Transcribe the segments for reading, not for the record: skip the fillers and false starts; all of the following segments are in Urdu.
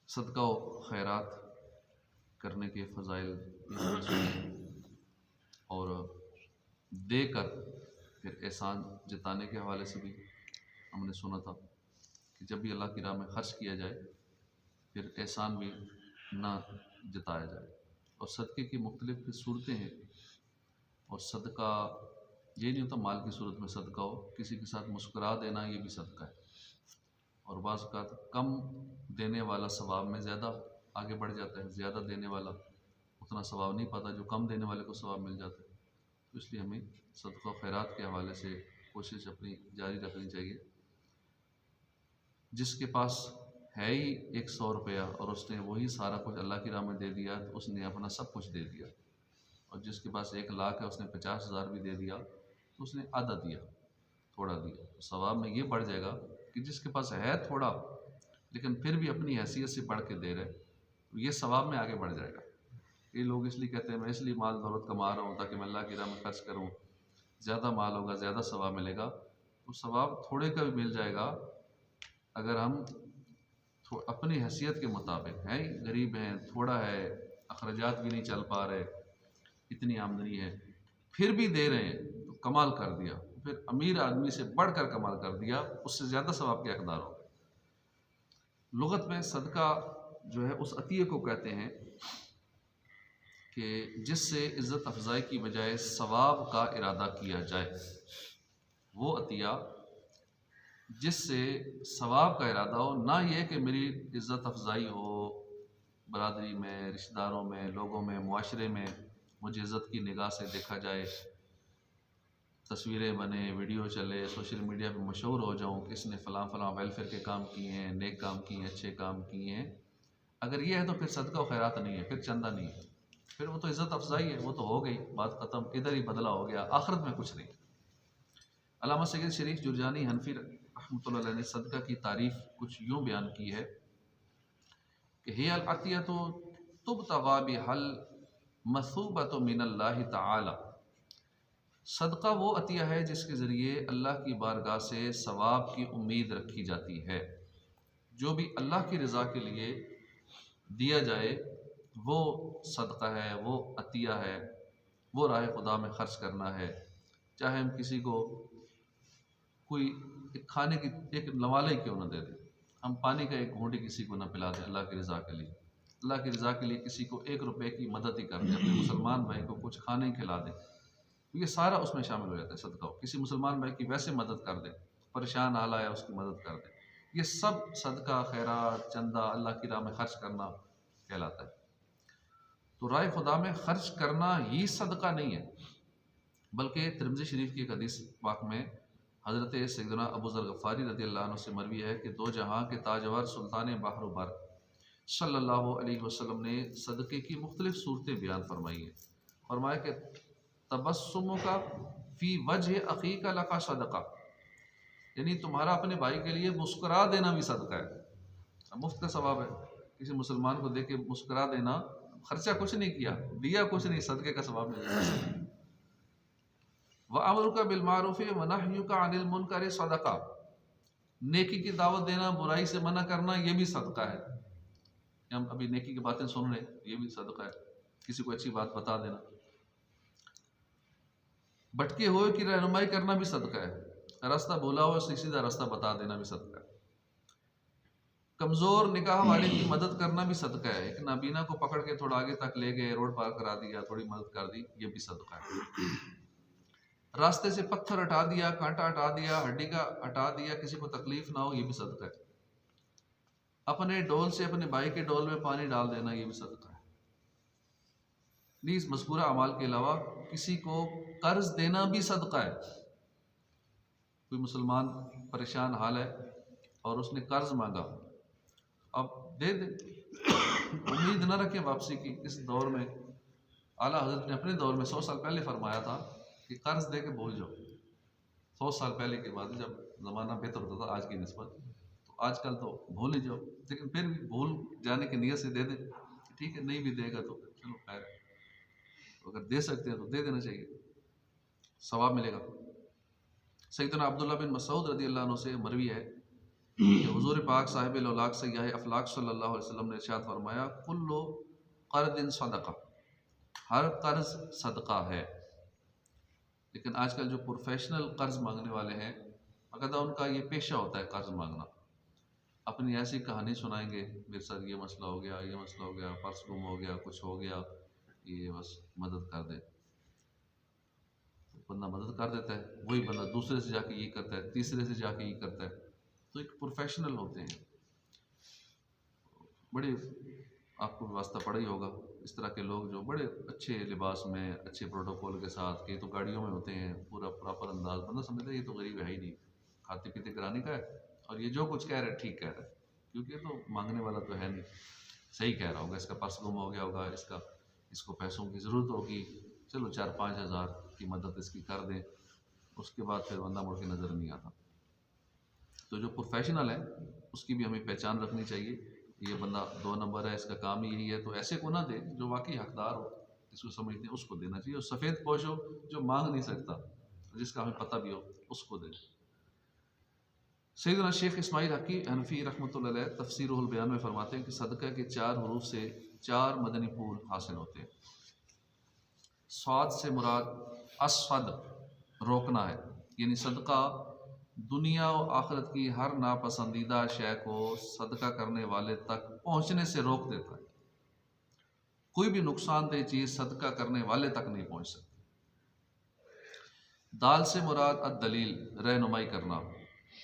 صدقہ و خیرات کرنے کے فضائل اور دے کر پھر احسان جتانے کے حوالے سے بھی ہم نے سنا تھا کہ جب بھی اللہ کی راہ میں خرچ کیا جائے پھر احسان بھی نہ جتایا جائے. اور صدقے کی مختلف صورتیں ہیں، اور صدقہ یہ نہیں ہوتا مال کی صورت میں صدقہ ہو، کسی کے ساتھ مسکرا دینا یہ بھی صدقہ ہے. اور بعض اوقات کم دینے والا ثواب میں زیادہ آگے بڑھ جاتا ہے، زیادہ دینے والا اتنا ثواب نہیں پاتا جو کم دینے والے کو ثواب مل جاتا ہے. تو اس لیے ہمیں صدقہ و خیرات کے حوالے سے کوشش اپنی جاری رکھنی چاہیے. جس کے پاس ہے ہی 100 روپیہ اور اس نے وہی سارا کچھ اللہ کی راہ میں دے دیا تو اس نے اپنا سب کچھ دے دیا. اور جس کے پاس 1 لاکھ ہے اس نے 50,000 بھی دے دیا تو اس نے آدھا دیا، تھوڑا دیا. ثواب میں یہ بڑھ جائے گا کہ جس کے پاس ہے تھوڑا لیکن پھر بھی اپنی حیثیت سے بڑھ کے دے رہے تو یہ ثواب میں آگے بڑھ جائے گا. یہ لوگ اس لیے کہتے ہیں میں اس لیے مال دولت کما رہا ہوں تاکہ میں اللہ کی راہ میں خرچ کروں، زیادہ مال ہوگا زیادہ ثواب ملے گا. تو ثواب تھوڑے کا بھی مل جائے گا اگر ہم اپنی حیثیت کے مطابق ہیں، غریب ہیں، تھوڑا ہے، اخراجات بھی نہیں چل پا رہے، اتنی آمدنی ہے پھر بھی دے رہے ہیں تو کمال کر دیا. پھر امیر آدمی سے بڑھ کر کمال کر دیا، اس سے زیادہ ثواب کے حقدار ہو. لغت میں صدقہ جو ہے اس عطیے کو کہتے ہیں کہ جس سے عزت افزائی کی بجائے ثواب کا ارادہ کیا جائے. وہ عطیہ جس سے ثواب کا ارادہ ہو، نہ یہ کہ میری عزت افزائی ہو، برادری میں، رشتہ داروں میں، لوگوں میں، معاشرے میں مجھے عزت کی نگاہ سے دیکھا جائے، تصویریں بنے، ویڈیو چلے، سوشل میڈیا پہ مشہور ہو جاؤں کہ اس نے فلاں فلاں ویلفیئر کے کام کیے ہیں، نیک کام کیے ہیں، اچھے کام کیے ہیں. اگر یہ ہے تو پھر صدقہ و خیرات نہیں ہے، پھر چندہ نہیں ہے، پھر وہ تو عزت افزائی ہے، وہ تو ہو گئی، بات ختم، ادھر ہی بدلہ ہو گیا، آخرت میں کچھ نہیں. علامہ سید شریف جرجانی حنفی رحمۃ اللہ علیہ نے صدقہ کی تعریف کچھ یوں بیان کی ہے کہ ہی العطیۃ تبتغى بها المثوبۃ من اللہ تعالی. صدقہ وہ عطیہ ہے جس کے ذریعے اللہ کی بارگاہ سے ثواب کی امید رکھی جاتی ہے. جو بھی اللہ کی رضا کے لیے دیا جائے وہ صدقہ ہے، وہ عطیہ ہے، وہ راہ خدا میں خرچ کرنا ہے. چاہے ہم کسی کو کوئی کھانے کی ایک لوالے کیوں نہ دے دیں، ہم پانی کا ایک گھونٹ کسی کو نہ پلا دیں اللہ کی رضا کے لیے، اللہ کی رضا کے لیے کسی کو 1 روپے کی مدد ہی کر دیں، اپنے مسلمان بھائی کو کچھ کھانے ہی کھلا دیں، یہ سارا اس میں شامل ہو جاتا ہے. صدقہ ہو، کسی مسلمان بھائی کی ویسے مدد کر دیں، پریشان حال آیا اس کی مدد کر دیں، یہ سب صدقہ، خیرات، چندہ، اللہ کی راہ میں خرچ کرنا کہلاتا ہے. تو راہ خدا میں خرچ کرنا ہی صدقہ نہیں ہے، بلکہ ترمذی شریف کی ایک حدیث پاک میں حضرت سیدنا ابو ذر غفاری رضی اللہ عنہ سے مروی ہے کہ 2 جہاں کے تاجور سلطان بحر و بر صلی اللہ علیہ وسلم نے صدقے کی مختلف صورتیں بیان فرمائی ہیں. فرمایا کہ تبسم کا فی وجہ اخیک لک صدقہ، یعنی تمہارا اپنے بھائی کے لیے مسکرا دینا بھی صدقہ ہے. مفت کا ثواب ہے، کسی مسلمان کو دیکھ کے مسکرا دینا، خرچہ کچھ نہیں کیا، دیا کچھ نہیں، صدقے کا ثواب مل جاتا ہے. وَأَمْرُكَ بِالْمَعْرُوفِ وَنَهْيُكَ عَنِ الْمُنْكَرِ صَدَقَةٌ، نیکی کی دعوت دینا، برائی سے منع کرنا، یہ بھی صدقہ ہے. ہم ابھی نیکی کی باتیں سن رہے ہیں، یہ بھی صدقہ ہے. کسی کو اچھی بات بتا دینا، بھٹکے ہوئے کی رہنمائی کرنا بھی صدقہ ہے. راستہ بھولا ہوا اسے سیدھا راستہ بتا دینا بھی صدقہ ہے. کمزور نگاہ والے کی مدد کرنا بھی صدقہ ہے. ایک نابینا کو پکڑ کے تھوڑا آگے تک لے گئے، روڈ پار کرا دیا، تھوڑی مدد کر دی، یہ بھی صدقہ ہے. راستے سے پتھر ہٹا دیا، کانٹا ہٹا دیا، ہڈی کا ہٹا دیا، کسی کو تکلیف نہ ہو، یہ بھی صدقہ ہے. اپنے ڈول سے اپنے بھائی کے ڈول میں پانی ڈال دینا، یہ بھی صدقہ ہے. نیز مذکورہ اعمال کے علاوہ کسی کو قرض دینا بھی صدقہ ہے. کوئی مسلمان پریشان حال ہے اور اس نے قرض مانگا، اب دے دے، امید نہ رکھیں واپسی کی. اس دور میں اعلیٰ حضرت نے اپنے دور میں 100 سال پہلے فرمایا تھا کہ قرض دے کے بھول جاؤ. 100 سال پہلے کی بات ہے، جب زمانہ بہتر ہوتا تھا آج کی نسبت. تو آج کل تو بھول ہی جاؤ، لیکن پھر بھی بھول جانے کی نیت سے دے دیں، ٹھیک ہے. نہیں بھی دے گا تو چلو خیر ہے، اگر دے سکتے ہیں تو دے دینا چاہیے، ثواب ملے گا. سیدنا عبداللہ بن مسعود رضی اللہ عنہ سے مروی ہے کہ حضور پاک صاحب الاولاق سیاح افلاق صلی اللہ علیہ وسلم نے ارشاد فرمایا کل قرض صدقہ، ہر قرض صدقہ ہے۔ لیکن آج کل جو پروفیشنل قرض مانگنے والے ہیں، باقاعدہ ان کا یہ پیشہ ہوتا ہے قرض مانگنا، اپنی ایسی کہانی سنائیں گے، میرے ساتھ یہ مسئلہ ہو گیا، یہ مسئلہ ہو گیا، پرس گم ہو گیا، کچھ ہو گیا، یہ بس مدد کر دے۔ بندہ مدد کر دیتا ہے، وہی بندہ دوسرے سے جا کے یہ کرتا ہے، تیسرے سے جا کے یہ کرتا ہے۔ تو ایک پروفیشنل ہوتے ہیں، بڑے آپ کو واسطہ پڑا ہی ہوگا اس طرح کے لوگ جو بڑے اچھے لباس میں، اچھے پروٹوکول کے ساتھ، کہ تو گاڑیوں میں ہوتے ہیں، پورا پراپر انداز، بندہ سمجھتا ہے یہ تو غریب ہے ہی نہیں، کھاتے پیتے کرانے کا ہے، اور یہ جو کچھ کہہ رہا ہے ٹھیک کہہ رہا ہے، کیونکہ یہ تو مانگنے والا تو ہے نہیں، صحیح کہہ رہا ہوگا، اس کا پرس گم ہو گیا ہوگا، اس کو پیسوں کی ضرورت ہوگی، چلو 4-5 ہزار کی مدد اس کی کر دیں، اس کے بعد پھر بندہ مڑ کے نظر نہیں آتا۔ تو جو پروفیشنل ہے اس کی بھی ہمیں پہچان رکھنی چاہیے، یہ بندہ 2 نمبر ہے، اس کا کام ہی یہی ہے، تو ایسے کو نہ دے جو واقعی حقدار ہو، جس کو سمجھتے ہیں اس کو دینا چاہیے، اور سفید پوش ہو جو مانگ نہیں سکتا، جس کا ہمیں پتہ بھی ہو اس کو دے۔ سیدنا شیخ اسماعیل حقی حنفی رحمۃ اللہ علیہ تفسیر البیان میں فرماتے ہیں کہ صدقہ کے 4 حروف سے 4 مدنی پھول حاصل ہوتے ہیں۔ صاد سے مراد اسفد روکنا ہے، یعنی صدقہ دنیا و آخرت کی ہر ناپسندیدہ شے کو صدقہ کرنے والے تک پہنچنے سے روک دیتا ہے۔ کوئی بھی نقصان دہ چیز صدقہ کرنے والے تک نہیں پہنچ سکتی۔ دال سے مراد الدلیل رہنمائی کرنا،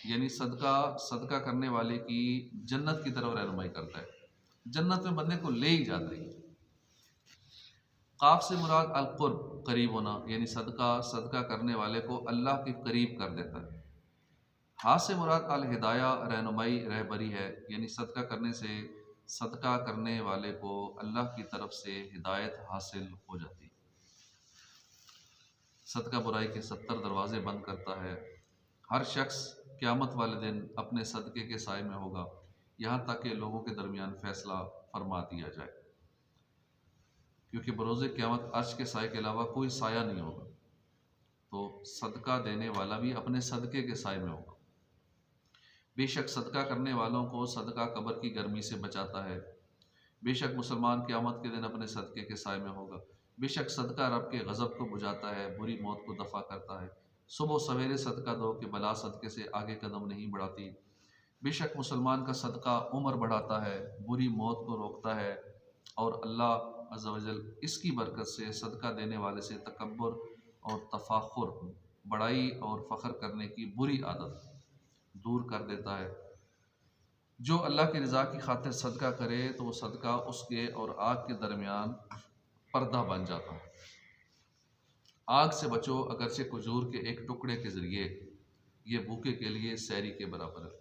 یعنی صدقہ کرنے والے کی جنت کی طرف رہنمائی کرتا ہے، جنت میں بندے کو لے ہی جاتا ہے۔ قاف سے مراد القرب قریب ہونا، یعنی صدقہ کرنے والے کو اللہ کے قریب کر دیتا ہے۔ ہاں سے مراد الہدایہ رہنمائی رہبری ہے، یعنی صدقہ کرنے والے کو اللہ کی طرف سے ہدایت حاصل ہو جاتی ہے۔ صدقہ برائی کے 70 دروازے بند کرتا ہے۔ ہر شخص قیامت والے دن اپنے صدقے کے سائے میں ہوگا، یہاں تک کہ لوگوں کے درمیان فیصلہ فرما دیا جائے، کیونکہ بروز قیامت عرش کے سائے کے علاوہ کوئی سایہ نہیں ہوگا، تو صدقہ دینے والا بھی اپنے صدقے کے سائے میں ہوگا۔ بے شک صدقہ کرنے والوں کو صدقہ قبر کی گرمی سے بچاتا ہے، بے شک مسلمان قیامت کے دن اپنے صدقے کے سائے میں ہوگا، بے شک صدقہ رب کے غضب کو بجھاتا ہے، بری موت کو دفع کرتا ہے، صبح و سویرے صدقہ دو کہ بلا صدقے سے آگے قدم نہیں بڑھاتی، بے شک مسلمان کا صدقہ عمر بڑھاتا ہے، بری موت کو روکتا ہے، اور اللہ عز و جل اس کی برکت سے صدقہ دینے والے سے تکبر اور تفاخر، بڑائی اور فخر کرنے کی بری عادت دور کر دیتا ہے۔ جو اللہ کی رضا کی خاطر صدقہ کرے تو وہ صدقہ اس کے اور آگ کے درمیان پردہ بن جاتا ہے۔ آگ سے بچو اگرچہ کھجور کے ایک ٹکڑے کے ذریعے، یہ بھوکے کے لیے سحری کے برابر ہے۔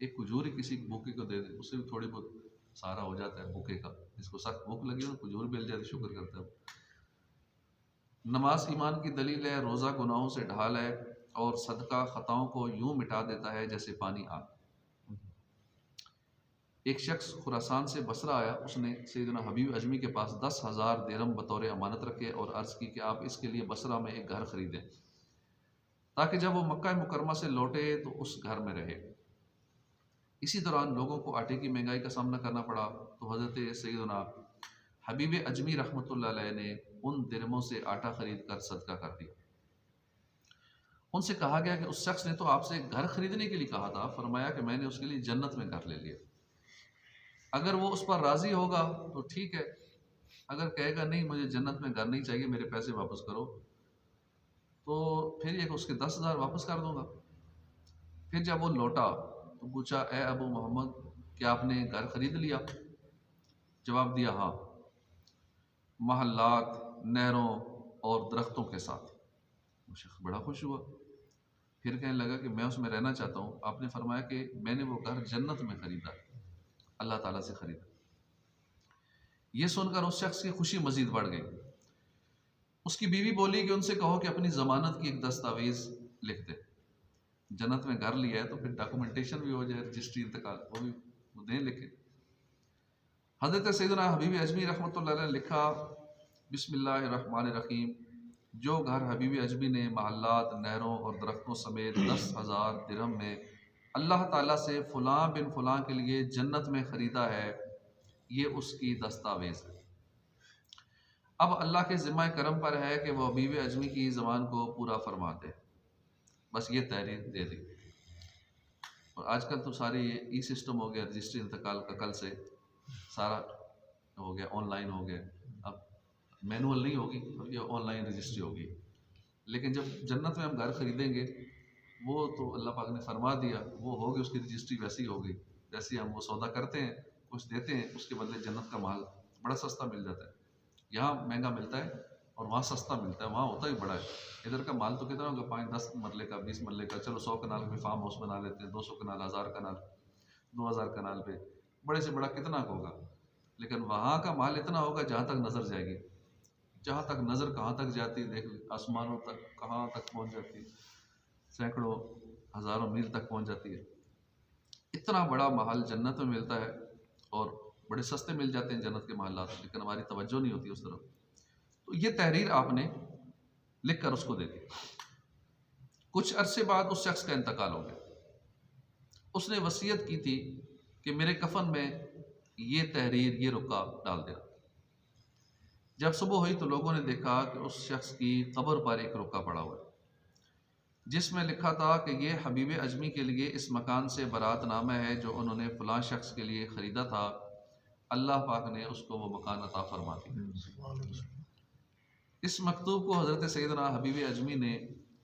ایک کھجور ہی کسی بھوکے کو دے دے، اس سے بھی تھوڑی بہت سہارا ہو جاتا ہے بھوکے کا، جس کو سخت بھوک لگی ہو کھجور مل جائے شکر کرتا ہے۔ نماز ایمان کی دلیل ہے، روزہ گناہوں سے ڈھال ہے، اور صدقہ خطاؤں کو یوں مٹا دیتا ہے جیسے پانی آگ۔ ایک شخص خراسان سے بصرہ آیا، اس نے سیدنا حبیب اجمی کے پاس 10,000 درہم بطور امانت رکھے اور عرض کی کہ آپ اس کے لیے بصرہ میں ایک گھر خریدیں تاکہ جب وہ مکہ مکرمہ سے لوٹے تو اس گھر میں رہے۔ اسی دوران لوگوں کو آٹے کی مہنگائی کا سامنا کرنا پڑا، تو حضرت سیدنا حبیب اجمی رحمۃ اللہ علیہ نے ان درہموں سے آٹا خرید کر صدقہ کر دیا۔ ان سے کہا گیا کہ اس شخص نے تو آپ سے گھر خریدنے کے لیے کہا تھا، فرمایا کہ میں نے اس کے لیے جنت میں گھر لے لیا۔ اگر وہ اس پر راضی ہوگا تو ٹھیک ہے، اگر کہے گا نہیں مجھے جنت میں گھر نہیں چاہیے، میرے پیسے واپس کرو، تو پھر یہ کہ اس کے 10,000 واپس کر دوں گا۔ پھر جب وہ لوٹا تو پوچھا اے ابو محمد کیا آپ نے گھر خرید لیا؟ جواب دیا ہاں، محلات، نہروں اور درختوں کے ساتھ۔ وہ شخص بڑا خوش ہوا، پھر کہنے لگا کہ میں اس میں رہنا چاہتا ہوں۔ آپ نے فرمایا کہ میں نے وہ گھر جنت میں خریدا، اللہ تعالیٰ سے خریدا۔ یہ سن کر اس شخص کی خوشی مزید بڑھ گئی۔ اس کی بیوی بولی کہ ان سے کہو کہ اپنی ضمانت کی ایک دستاویز لکھ دے، جنت میں گھر لیا ہے تو پھر ڈاکومنٹیشن بھی ہو جائے، رجسٹری انتقال، وہ بھی دیں لکھے۔ حضرت سیدنا حبیب اجمی رحمۃ اللہ علیہ نے لکھا بسم اللہ الرحمن الرحیم، جو گھر حبیب اجمی نے محلات، نہروں اور درختوں سمیت 10,000 درہم میں اللہ تعالیٰ سے فلاں بن فلاں کے لیے جنت میں خریدا ہے، یہ اس کی دستاویز ہے۔ اب اللہ کے ذمہ کرم پر ہے کہ وہ حبیب اجمی کی زبان کو پورا فرما دے، بس یہ تحریر دے دی۔ اور آج کل تو ساری ای سسٹم ہو گیا، رجسٹری انتقال کا کل سے سارا ہو گیا، آن لائن ہو گیا، اب مینول نہیں ہوگی، اب یہ آن لائن رجسٹری ہوگی۔ لیکن جب جنت میں ہم گھر خریدیں گے، وہ تو اللہ پاک نے فرما دیا، وہ ہوگی، اس کی رجسٹری ویسی ہوگی جیسی ہم وہ سودا کرتے ہیں، کچھ دیتے ہیں، اس کے بدلے جنت کا مال بڑا سستا مل جاتا ہے۔ یہاں مہنگا ملتا ہے اور وہاں سستا ملتا ہے، وہاں ہوتا ہی بڑا ہے۔ ادھر کا مال تو کتنا ہوگا، 5-10 مرلے کا، 20 مرلے کا، چلو 100 کنال پہ فارم ہاؤس بنا لیتے ہیں، 200 کنال، 1000 کنال، 2000 کنال پہ بڑے سے بڑا کتنا ہوگا۔ لیکن وہاں کا مال اتنا ہوگا جہاں تک نظر جائے گی، جہاں تک نظر کہاں تک جاتی ہے، دیکھ آسمانوں تک کہاں تک پہنچ جاتی ہے، سینکڑوں ہزاروں میل تک پہنچ جاتی ہے۔ اتنا بڑا محل جنت میں ملتا ہے اور بڑے سستے مل جاتے ہیں جنت کے محلات، لیکن ہماری توجہ نہیں ہوتی اس طرف۔ تو یہ تحریر آپ نے لکھ کر اس کو دے دی۔ کچھ عرصے بعد اس شخص کا انتقال ہو گیا۔ اس نے وصیت کی تھی کہ میرے کفن میں یہ تحریر، یہ رکا ڈال دینا۔ جب صبح ہوئی تو لوگوں نے دیکھا کہ اس شخص کی قبر پر ایک رکا پڑا ہوا ہے، جس میں لکھا تھا کہ یہ حبیب اجمی کے لیے اس مکان سے برات نامہ ہے جو انہوں نے فلاں شخص کے لیے خریدا تھا، اللہ پاک نے اس کو وہ مکان عطا فرما دیا۔ اس مکتوب کو حضرت سیدنا حبیب اجمی نے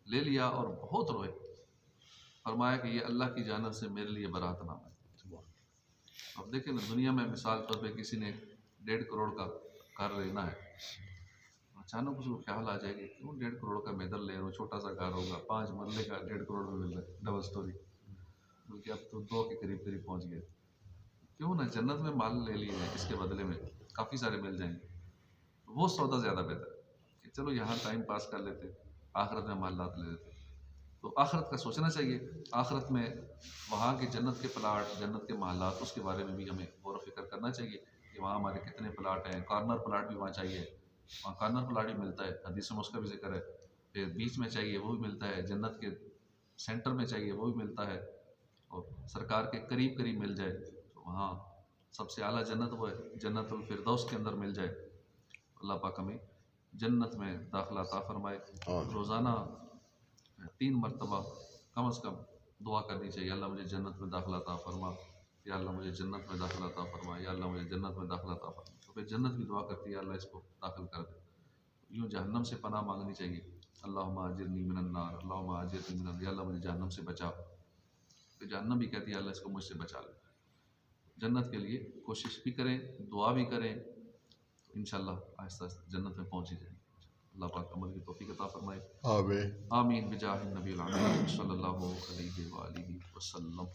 لے لیا اور بہت روئے، فرمایا کہ یہ اللہ کی جانب سے میرے لیے برات نامہ ہے۔ اب دیکھیں نا، دنیا میں مثال طور پہ کسی نے 1.5 کروڑ کا گھر لینا ہے، اچانک اس کو خیال آ جائے گی کیوں 1.5 کروڑ کا میں ادھر لے رہا ہوں، چھوٹا سا گھر ہوگا 5 مرلے کا 1.5 کروڑ میں مل رہا ہے، ڈبل سٹوری، بلکہ اب تو 2 کے قریب پہنچ گئے۔ کیوں نہ جنت میں مال لے لیے ہیں، اس کے بدلے میں کافی سارے مل جائیں گے، وہ سودا زیادہ بہتر ہے کہ چلو یہاں ٹائم پاس کر لیتے، آخرت میں مالات لے لیتے۔ تو آخرت کا سوچنا چاہیے، آخرت میں وہاں کے جنت کے پلاٹ، جنت کے محلات، اس کے بارے میں بھی ہمیں غور و فکر کرنا چاہیے کہ وہاں ہمارے کتنے پلاٹ ہیں۔ کارنر پلاٹ بھی وہاں چاہیے، وہاں کارنر پلاٹ بھی ملتا ہے، حدیث میں اس کا بھی ذکر ہے۔ پھر بیچ میں چاہیے وہ بھی ملتا ہے، جنت کے سینٹر میں چاہیے وہ بھی ملتا ہے، اور سرکار کے قریب قریب مل جائے تو وہاں سب سے اعلیٰ جنت وہ ہے، جنت الفردوس کے اندر مل جائے۔ اللہ پاک ہمیں جنت میں داخلہ عطا فرمائے۔ روزانہ 3 مرتبہ کم از کم دعا کرنی چاہیے، اللہ مجھے جنت میں داخلہ عطا فرما، یا اللہ مجھے جنت میں داخلہ عطا فرما، یا اللہ مجھے جنت میں داخلہ عطا فرما۔ تو پھر جنت بھی دعا کرتی ہے اللہ اس کو داخل کر دے۔ یوں جہنم سے پناہ مانگنی چاہیے، اللہم اجرنی من النار، اللہم اجرنی من النار، یا اللہ مجھے جہنم سے بچا۔ پھر جہنم بھی کہتی ہے اللہ اس کو مجھ سے بچا لے۔ جنت کے لیے کوشش بھی کریں، دعا بھی کریں، تو انشاءاللہ آہستہ آہستہ جنت میں پہنچ ہی جائیں گے۔ اللہ پاک عمل کی توفیق عطا فرمائے، آمین آمین بجاہ النبی العظیم صلی اللہ علیہ وآلہ وسلم۔